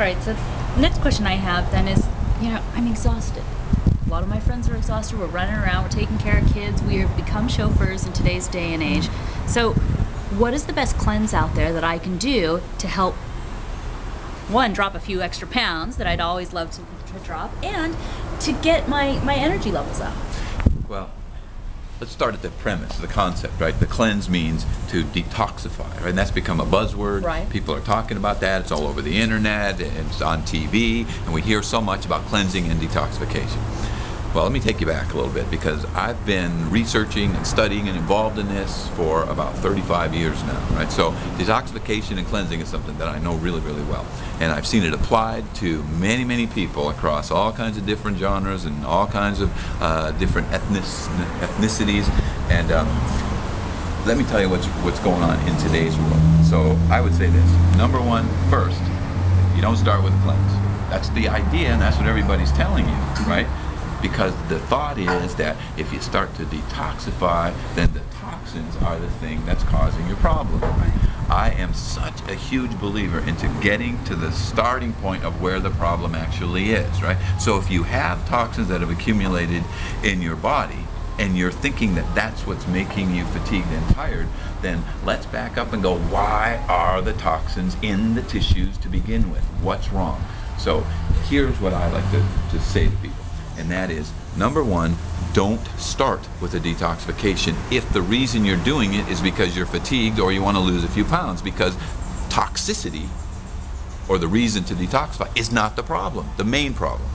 right, so next question I have then is, I'm exhausted. A lot of my friends are exhausted. We're running around, we're taking care of kids. We have become chauffeurs in today's day and age. So what is the best cleanse out there that I can do to help, one, drop a few extra pounds that I'd always love to drop, and to get my energy levels up? Well, let's start at the premise, the concept, right? The cleanse means to detoxify, right? And that's become a buzzword. Right. People are talking about that. It's all over the internet, and it's on TV, and we hear so much about cleansing and detoxification. Well, let me take you back a little bit, because I've been researching and studying and involved in this for about 35 years now, right? So detoxification and cleansing is something that I know really, really well. And I've seen it applied to many, many people across all kinds of different genres and all kinds of different ethnicities. And let me tell you what's going on in today's world. So I would say this. Number one, first, you don't start with a cleanse. That's the idea, and that's what everybody's telling you, right? Because the thought is that if you start to detoxify, then the toxins are the thing that's causing your problem. I am such a huge believer into getting to the starting point of where the problem actually is, right? So if you have toxins that have accumulated in your body, and you're thinking that that's what's making you fatigued and tired, then let's back up and go, why are the toxins in the tissues to begin with? What's wrong? So here's what I like to say to people. And that is, number one, don't start with a detoxification if the reason you're doing it is because you're fatigued or you want to lose a few pounds, because toxicity, or the reason to detoxify, is not the problem, the main problem.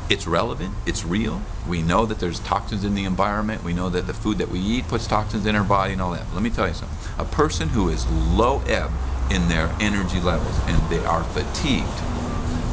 It's relevant, it's real. We know that there's toxins in the environment. We know that the food that we eat puts toxins in our body and all that. But let me tell you something. A person who is low ebb in their energy levels and they are fatigued,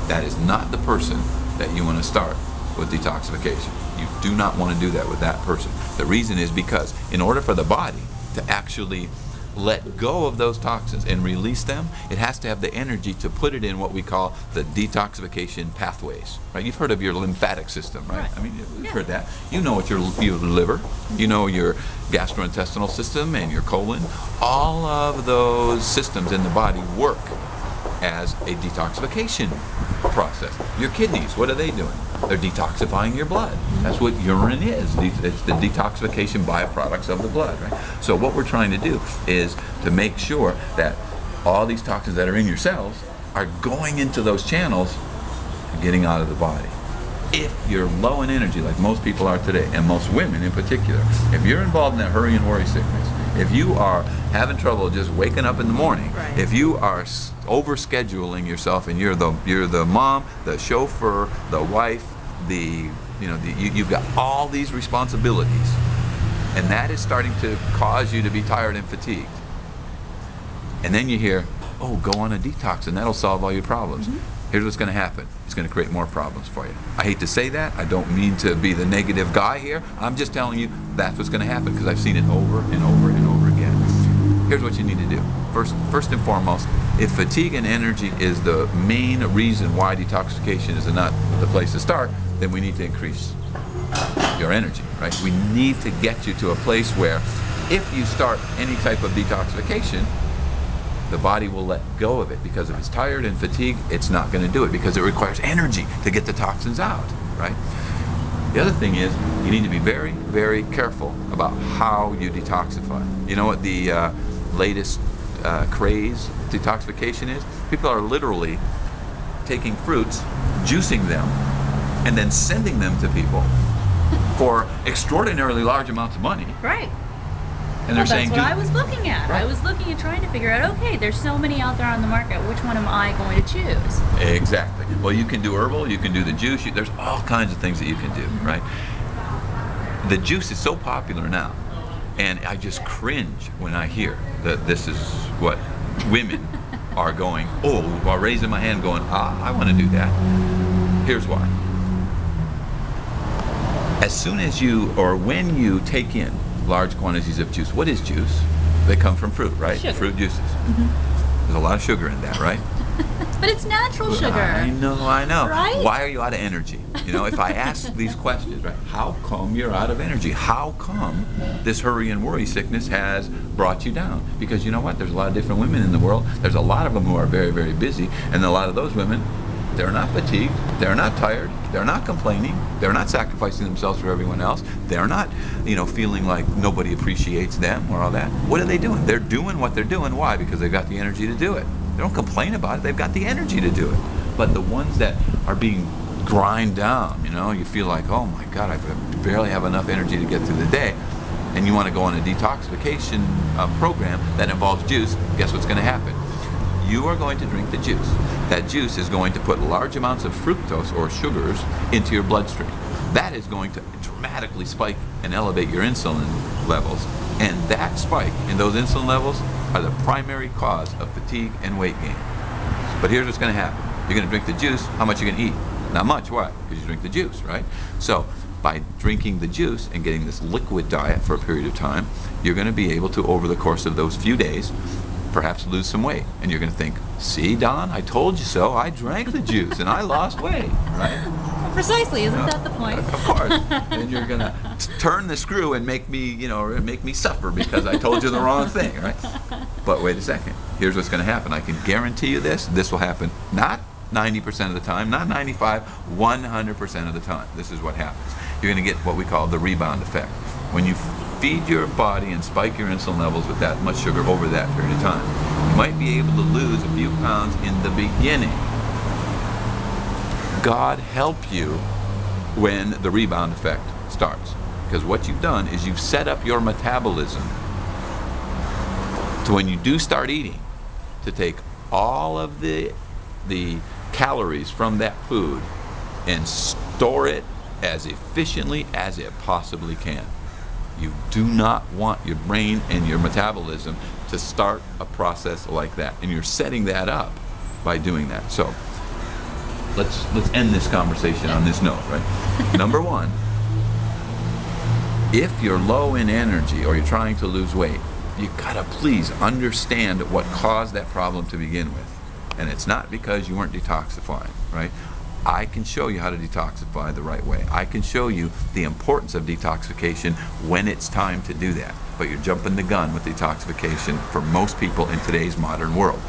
that is not the person that you want to start with detoxification. You do not want to do that with that person. The reason is because in order for the body to actually let go of those toxins and release them, it has to have the energy to put it in what we call the detoxification pathways. Right? You've heard of your lymphatic system, right? I mean, you've heard that. You know what your liver, you know your gastrointestinal system and your colon. All of those systems in the body work as a detoxification process. Your kidneys, what are they doing? They're detoxifying your blood. That's what urine is. It's the detoxification byproducts of the blood, right? So what we're trying to do is to make sure that all these toxins that are in your cells are going into those channels and getting out of the body. If you're low in energy, like most people are today, and most women in particular, if you're involved in that hurry and worry sickness, if you are having trouble just waking up in the morning, if you are overscheduling yourself, and you're the mom, the chauffeur, the wife, you've got all these responsibilities, and that is starting to cause you to be tired and fatigued. And then you hear, oh, go on a detox and that'll solve all your problems. Here's what's going to happen. It's going to create more problems for you. I hate to say that. I don't mean to be the negative guy here. I'm just telling you that's what's going to happen, because I've seen it over and over and over again. Here's what you need to do. First and foremost, if fatigue and energy is the main reason why detoxification is not the place to start, then we need to increase your energy, right? We need to get you to a place where if you start any type of detoxification, the body will let go of it, because if it's tired and fatigued, it's not going to do it, because it requires energy to get the toxins out, right? The other thing is, you need to be very, very careful about how you detoxify. You know what the latest craze detoxification is? People are literally taking fruits, juicing them, and then sending them to people for extraordinarily large amounts of money. Right. And they're saying, that's what I was looking at. Right. I was looking at trying to figure out, okay, there's so many out there on the market, which one am I going to choose? Exactly. Well, you can do herbal, you can do the juice, there's all kinds of things that you can do, right? The juice is so popular now, and I just cringe when I hear that this is what women are going, oh, while raising my hand going, I want to do that. Here's why. As soon as you, or when you take in large quantities of juice. What is juice? They come from fruit, right? Sugar. Fruit juices. There's a lot of sugar in that, right? But it's natural sugar. I know. Right? Why are you out of energy? You know, if I ask these questions, right? How come you're out of energy? How come this hurry and worry sickness has brought you down? Because you know what? There's a lot of different women in the world. There's a lot of them who are very, very busy, and a lot of those women, they're not fatigued, they're not tired, they're not complaining, they're not sacrificing themselves for everyone else, they're not, feeling like nobody appreciates them or all that. What are they doing? They're doing what they're doing. Why? Because they've got the energy to do it. They don't complain about it, they've got the energy to do it. But the ones that are being grind down, you feel like, oh my God, I barely have enough energy to get through the day, and you want to go on a detoxification program that involves juice, guess what's going to happen? You are going to drink the juice. That juice is going to put large amounts of fructose or sugars into your bloodstream. That is going to dramatically spike and elevate your insulin levels. And that spike in those insulin levels are the primary cause of fatigue and weight gain. But here's what's going to happen. You're going to drink the juice. How much are you going to eat? Not much. Why? Because you drink the juice, right? So by drinking the juice and getting this liquid diet for a period of time, you're going to be able to, over the course of those few days, perhaps lose some weight. And you're going to think, see, Don, I told you so. I drank the juice and I lost weight, right? Precisely, isn't that the point? Of course. And you're going to turn the screw and make me suffer because I told you the wrong thing, right? But wait a second. Here's what's going to happen. I can guarantee you this. This will happen not 90% of the time, not 95, 100% of the time. This is what happens. You're going to get what we call the rebound effect. When you feed your body and spike your insulin levels with that much sugar over that period of time, you might be able to lose a few pounds in the beginning. God help you when the rebound effect starts. Because what you've done is you've set up your metabolism to, when you do start eating, to take all of the calories from that food and store it as efficiently as it possibly can. You do not want your brain and your metabolism to start a process like that, and you're setting that up by doing that. So let's end this conversation on this note, right? Number one, if you're low in energy or you're trying to lose weight, you gotta please understand what caused that problem to begin with. And it's not because you weren't detoxifying, right? I can show you how to detoxify the right way. I can show you the importance of detoxification when it's time to do that. But you're jumping the gun with detoxification for most people in today's modern world.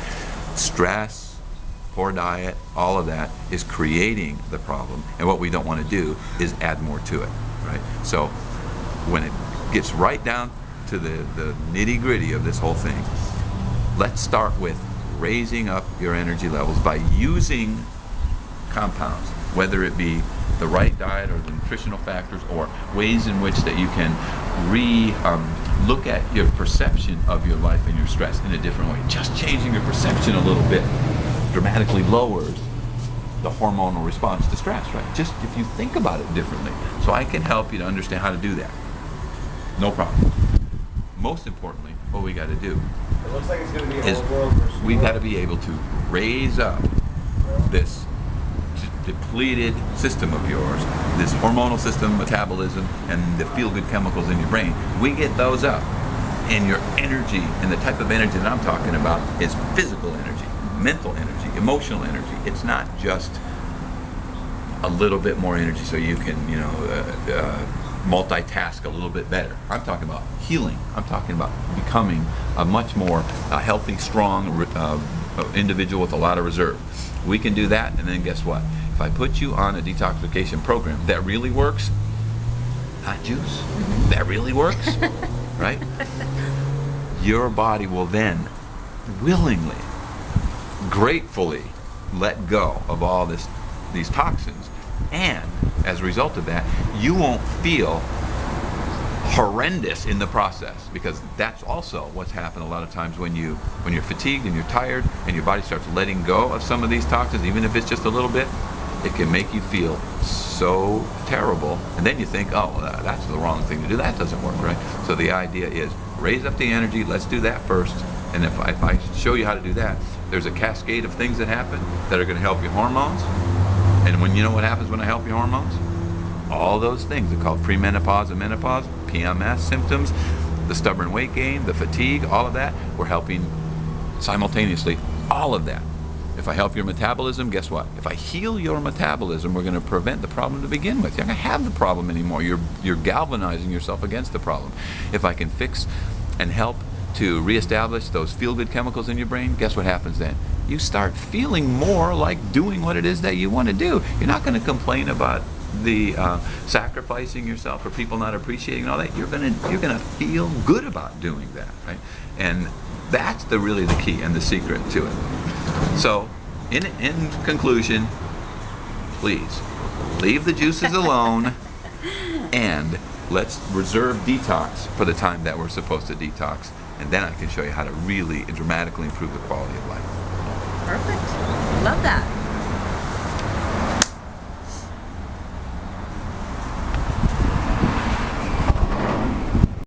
Stress, poor diet, all of that is creating the problem. And what we don't want to do is add more to it, right? So when it gets right down to the nitty-gritty of this whole thing, let's start with raising up your energy levels by using compounds, whether it be the right diet or the nutritional factors or ways in which that you can look at your perception of your life and your stress in a different way. Just changing your perception a little bit dramatically lowers the hormonal response to stress, right? Just if you think about it differently. So I can help you to understand how to do that. No problem. Most importantly, what we got to do It looks like it's going to be a whole world versus we've got to be able to raise up this depleted system of yours, this hormonal system, metabolism, and the feel-good chemicals in your brain. We get those up, and your energy, and the type of energy that I'm talking about is physical energy, mental energy, emotional energy. It's not just a little bit more energy so you can, multitask a little bit better. I'm talking about healing. I'm talking about becoming a much more healthy, strong individual with a lot of reserve. We can do that, and then guess what? If I put you on a detoxification program that really works, not juice, that really works, right? Your body will then willingly, gratefully let go of all these toxins, and as a result of that, you won't feel horrendous in the process, because that's also what's happened a lot of times when you're fatigued and you're tired and your body starts letting go of some of these toxins, even if it's just a little bit. It can make you feel so terrible, and then you think, oh, that's the wrong thing to do. That doesn't work, right? So the idea is raise up the energy. Let's do that first, and if I show you how to do that, there's a cascade of things that happen that are going to help your hormones. And when you know what happens when I help your hormones, all those things are called premenopause and menopause, PMS symptoms, the stubborn weight gain, the fatigue, all of that, we're helping simultaneously all of that. If I help your metabolism, guess what? If I heal your metabolism, we're going to prevent the problem to begin with. You're not going to have the problem anymore. You're galvanizing yourself against the problem. If I can fix and help to reestablish those feel-good chemicals in your brain, guess what happens then? You start feeling more like doing what it is that you want to do. You're not going to complain about the sacrificing yourself or people not appreciating all that. You're gonna feel good about doing that, right? And that's really the key and the secret to it. So, in conclusion, please leave the juices alone and let's reserve detox for the time that we're supposed to detox. And then I can show you how to really dramatically improve the quality of life. Perfect. Love that.